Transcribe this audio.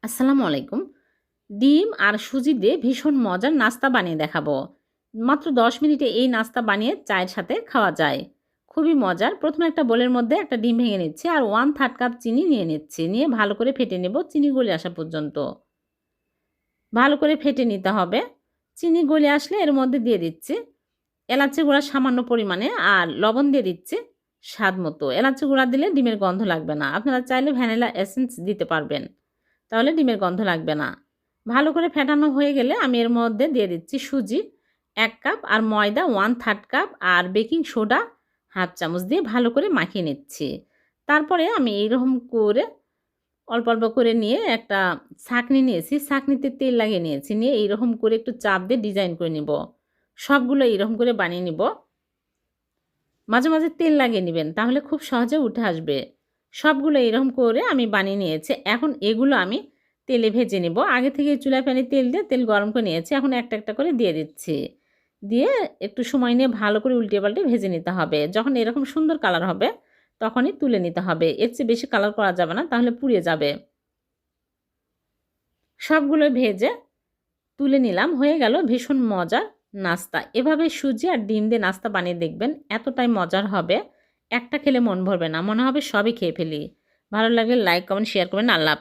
আসসালামু আলাইকুম। ডিম আর সুজি দিয়ে ভীষণ মজার নাস্তা বানিয়ে দেখাবো। মাত্র ১০ মিনিটে এই নাস্তা বানিয়ে চায়ের সাথে খাওয়া যায়। খুবই মজার। প্রথমে একটা বোলের মধ্যে একটা ডিম ভেঙে নিচ্ছি আর 1/3 কাপ চিনি নিয়ে নিচ্ছি। নিয়ে ভালো করে ফেটে নেব চিনি গলে আসা পর্যন্ত। ভালো করে ফেটে নিতে হবে। চিনি গলে আসলে এর মধ্যে দিয়ে দিচ্ছি এলাচি গুঁড়া সামান্য পরিমাণে আর লবণ দিয়ে দিচ্ছি স্বাদ মতো। এলাচি গুঁড়া দিলে ডিমের গন্ধ লাগবে না। আপনারা চাইলে ভ্যানিলা এসেন্স দিতে পারবেন। তাহলে ডিমের গন্ধ লাগবে না। ভালো করে ফেটানো হয়ে গেলে আমি এর মধ্যে দিয়ে দিচ্ছি সুজি ১ কাপ আর ময়দা 1/3 কাপ আর বেকিং সোডা 1/2 চামচ দিয়ে ভালো করে মাখিয়ে নিচ্ছি। তারপরে আমি এইরকম করে অল্প, অল্প করে নিয়ে একটা ছাঁকনি নিয়েছি। ছাঁকনিতে তেল লাগিয়ে নিয়েছি। নিয়ে এইরকম করে একটু চাপ দিয়ে ডিজাইন করে নিব। সবগুলো এইরকম করে বানিয়ে নিব। মাঝে, মাঝে তেল লাগিয়ে নিবেন। তাহলে খুব সহজে উঠে আসবে। সবগুলো এরকম করে আমি বানিয়ে নিয়েছি। এখন এগুলো আমি তেলে ভেজে নিব। আগে থেকে চুলায় প্যানে তেল দিয়ে তেল গরম করে নিয়েছি। এখন একটা, একটা করে দিয়ে দিচ্ছি। দিয়ে একটু সময় নিয়ে ভালো করে উল্টিয়ে পাল্টে ভেজে নিতে হবে। যখন এরকম সুন্দর কালার হবে তখনই তুলে নিতে হবে। এর চেয়ে বেশি কালার করা যাবে না, তাহলে পুড়ে যাবে। সবগুলো ভেজে তুলে নিলাম। হয়ে গেল ভীষণ মজার নাস্তা। এভাবে সুজি আর ডিম দিয়ে নাস্তা বানিয়ে দেখবেন, এতটাই মজার হবে। একটা খেলে মন ভরবে না। মনে হবে সবই খেয়ে ফেলি। ভালো লাগলে লাইক, কমেন্ট, শেয়ার করবেন। আল্লাহ হাফেজ।